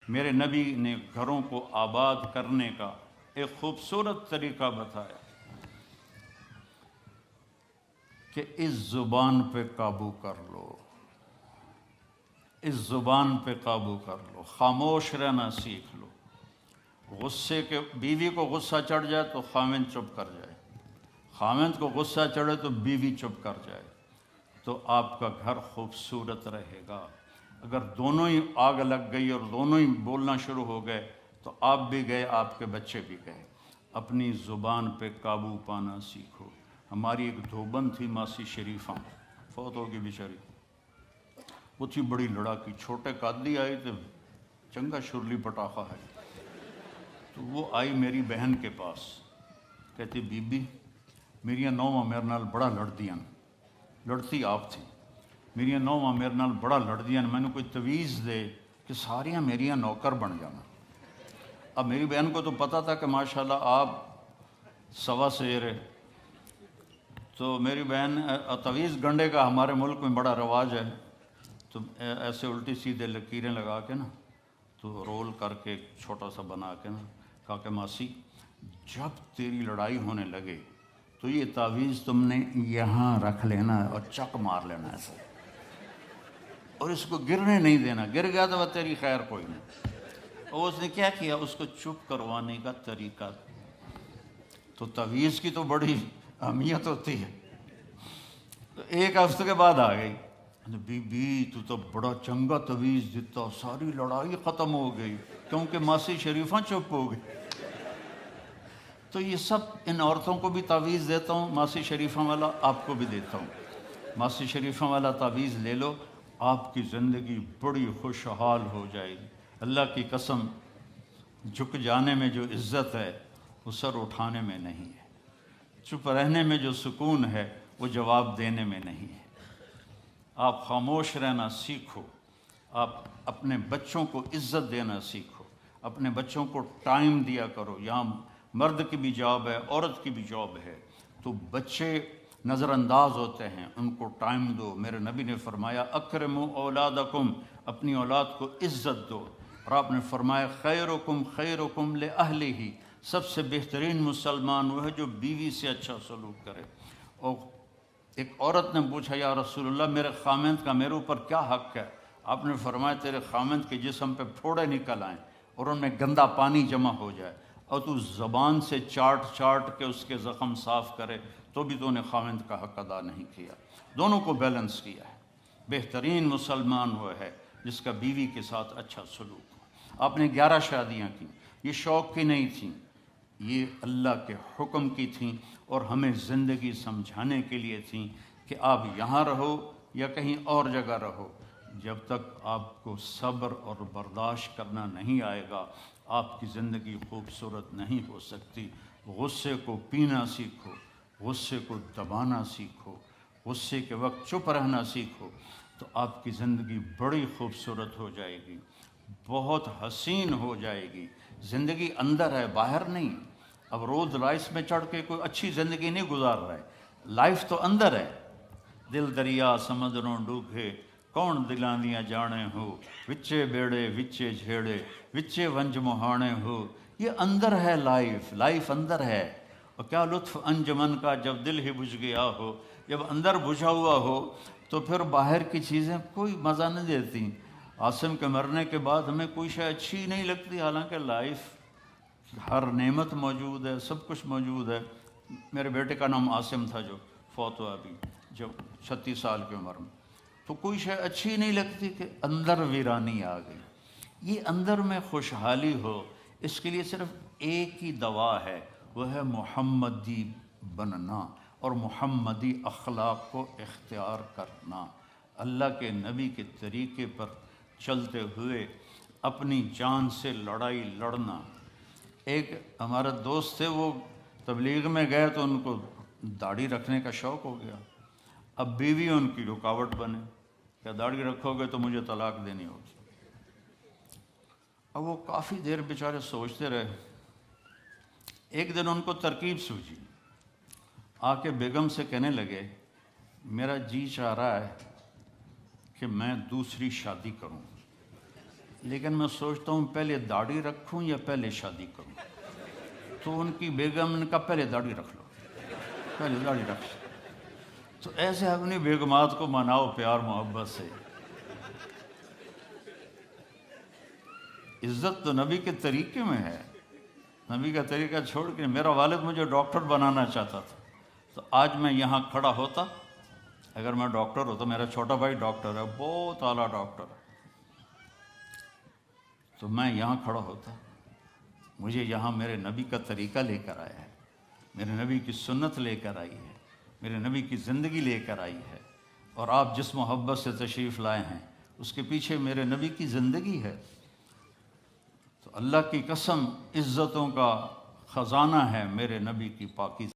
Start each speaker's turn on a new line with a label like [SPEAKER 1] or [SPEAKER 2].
[SPEAKER 1] میرے نبی نے گھروں کو آباد کرنے کا ایک خوبصورت طریقہ بتایا کہ اس زبان پہ قابو کر لو، اس زبان پہ قابو کر لو، خاموش رہنا سیکھ لو۔ غصے کے بیوی کو غصہ چڑھ جائے تو خاوند چپ کر جائے، خاوند کو غصہ چڑھے تو بیوی چپ کر جائے، تو آپ کا گھر خوبصورت رہے گا۔ اگر دونوں ہی آگ لگ گئی اور دونوں ہی بولنا شروع ہو گئے تو آپ بھی گئے، آپ کے بچے بھی گئے۔ اپنی زبان پہ قابو پانا سیکھو۔ ہماری ایک دھوبن تھی ماسی شریفہ، فوت ہو گئی بیچاری، وہ تھی بڑی لڑاکی، چھوٹے قادی آئی تو چنگا شرلی پٹاخہ ہے، تو وہ آئی میری بہن کے پاس، کہتی بی بی میریاں نوواں میرے نال بڑا لڑدیاں، لڑتی آپ تھی، میریاں نوواں میرے نال بڑا لڑدیاں، میں نے کوئی تویز دے کہ ساریاں میریاں نوکر بن جانا۔ اب میری بہن کو تو پتہ تھا کہ ماشاءاللہ آپ سوا سیر ہے، تو میری بہن تویز گنڈے کا ہمارے ملک میں بڑا رواج ہے، تو ایسے الٹی سیدھے لکیریں لگا کے نا تو رول کر کے چھوٹا سا بنا کے نا کہا کہ ماسی جب تیری لڑائی ہونے لگے تو یہ تعویذ تم نے یہاں رکھ لینا اور چک مار لینا ایسے، اور اس کو گرنے نہیں دینا، گر گیا تو وہ تیری خیر کوئی نہیں۔ اور اس نے کیا کیا، اس کو چپ کروانے کا طریقہ، تو تعویذ کی تو بڑی اہمیت ہوتی ہے۔ تو ایک ہفتے کے بعد آ گئی، بی بی تو بڑا چنگا تویز دیتا، ساری لڑائی ختم ہو گئی کیونکہ ماسی شریفہ چپ ہو گئی۔ تو یہ سب ان عورتوں کو بھی تعویذ دیتا ہوں، ماسی شریفہ والا آپ کو بھی دیتا ہوں، ماسی شریفہ والا تعویذ لے لو، آپ کی زندگی بڑی خوشحال ہو جائے گی۔ اللہ کی قسم، جھک جانے میں جو عزت ہے وہ سر اٹھانے میں نہیں ہے، چپ رہنے میں جو سکون ہے وہ جواب دینے میں نہیں ہے۔ آپ خاموش رہنا سیکھو، آپ اپنے بچوں کو عزت دینا سیکھو، اپنے بچوں کو ٹائم دیا کرو۔ یہاں مرد کی بھی جاب ہے، عورت کی بھی جاب ہے، تو بچے نظر انداز ہوتے ہیں، ان کو ٹائم دو۔ میرے نبی نے فرمایا اکرموا اولادکم، اپنی اولاد کو عزت دو، اور آپ نے فرمایا خیرکم خیرکم لأہلہ، سب سے بہترین مسلمان وہ ہے جو بیوی سے اچھا سلوک کرے۔ اور ایک عورت نے پوچھا یا رسول اللہ میرے خامند کا میرے اوپر کیا حق ہے؟ آپ نے فرمایا تیرے خامند کے جسم پہ پھوڑے نکل آئیں اور ان میں گندا پانی جمع ہو جائے اور تو زبان سے چاٹ چاٹ کے اس کے زخم صاف کرے تو بھی تو نے خامند کا حق ادا نہیں کیا۔ دونوں کو بیلنس کیا ہے۔ بہترین مسلمان وہ ہے جس کا بیوی کے ساتھ اچھا سلوک ہو۔ آپ نے 11 شادیاں کی، یہ شوق کی نہیں تھیں، یہ اللہ کے حکم کی تھیں اور ہمیں زندگی سمجھانے کے لیے تھیں کہ آپ یہاں رہو یا کہیں اور جگہ رہو، جب تک آپ کو صبر اور برداشت کرنا نہیں آئے گا آپ کی زندگی خوبصورت نہیں ہو سکتی۔ غصے کو پینا سیکھو، غصے کو دبانا سیکھو، غصے کے وقت چپ رہنا سیکھو، تو آپ کی زندگی بڑی خوبصورت ہو جائے گی، بہت حسین ہو جائے گی۔ زندگی اندر ہے، باہر نہیں۔ اب رولز رائس میں چڑھ کے کوئی اچھی زندگی نہیں گزار رہا ہے، لائف تو اندر ہے۔ دل دریا سمندروں ڈوبے کون دلاں دیاں جانے ہو، وچے بیڑے وچے جھیڑے وچے ونج مہانے ہو، یہ اندر ہے، لائف اندر ہے۔ اور کیا لطف انجمن کا جب دل ہی بجھ گیا ہو، جب اندر بجھا ہوا ہو تو پھر باہر کی چیزیں کوئی مزہ نہیں دیتی۔ عاصم کے مرنے کے بعد ہمیں کوئی شے اچھی نہیں لگتی، حالانکہ لائف ہر نعمت موجود ہے، سب کچھ موجود ہے۔ میرے بیٹے کا نام عاصم تھا جو فوت ہوا ابھی جب 36 سال کی عمر میں، تو کوئی شے اچھی نہیں لگتی کہ اندر ویرانی آ گئی۔ یہ اندر میں خوشحالی ہو، اس کے لیے صرف ایک ہی دوا ہے، وہ ہے محمدی بننا اور محمدی اخلاق کو اختیار کرنا، اللہ کے نبی کے طریقے پر چلتے ہوئے اپنی جان سے لڑائی لڑنا۔ ایک ہمارا دوست تھے، وہ تبلیغ میں گئے تو ان کو داڑھی رکھنے کا شوق ہو گیا، اب بیوی ان کی رکاوٹ بنے کہ داڑھی رکھو گے تو مجھے طلاق دینی ہوگی۔ اب وہ کافی دیر بیچارے سوچتے رہے، ایک دن ان کو ترکیب سوجھی، آ کے بیگم سے کہنے لگے میرا جی چاہ رہا ہے کہ میں دوسری شادی کروں۔ لیکن میں سوچتا ہوں پہلے داڑھی رکھوں یا پہلے شادی کروں. تو ان کی بیگم نے کہا پہلے داڑھی رکھ لو، پہلے داڑھی رکھ لو. تو ایسے اپنی بیگمات کو مناؤ پیار محبت سے. عزت تو نبی کے طریقے میں ہے. نبی کا طریقہ چھوڑ کے میرا والد مجھے ڈاکٹر بنانا چاہتا تھا، تو آج میں یہاں کھڑا ہوتا. اگر میں ڈاکٹر ہوتا، میرا چھوٹا بھائی ڈاکٹر ہے، بہت اعلیٰ ڈاکٹر ہے، تو میں یہاں کھڑا ہوتا. مجھے یہاں میرے نبی کا طریقہ لے کر آیا ہے، میرے نبی کی سنت لے کر آئی ہے، میرے نبی کی زندگی لے کر آئی ہے. اور آپ جس محبت سے تشریف لائے ہیں اس کے پیچھے میرے نبی کی زندگی ہے. تو اللہ کی قسم عزتوں کا خزانہ ہے میرے نبی کی پاکیزگی.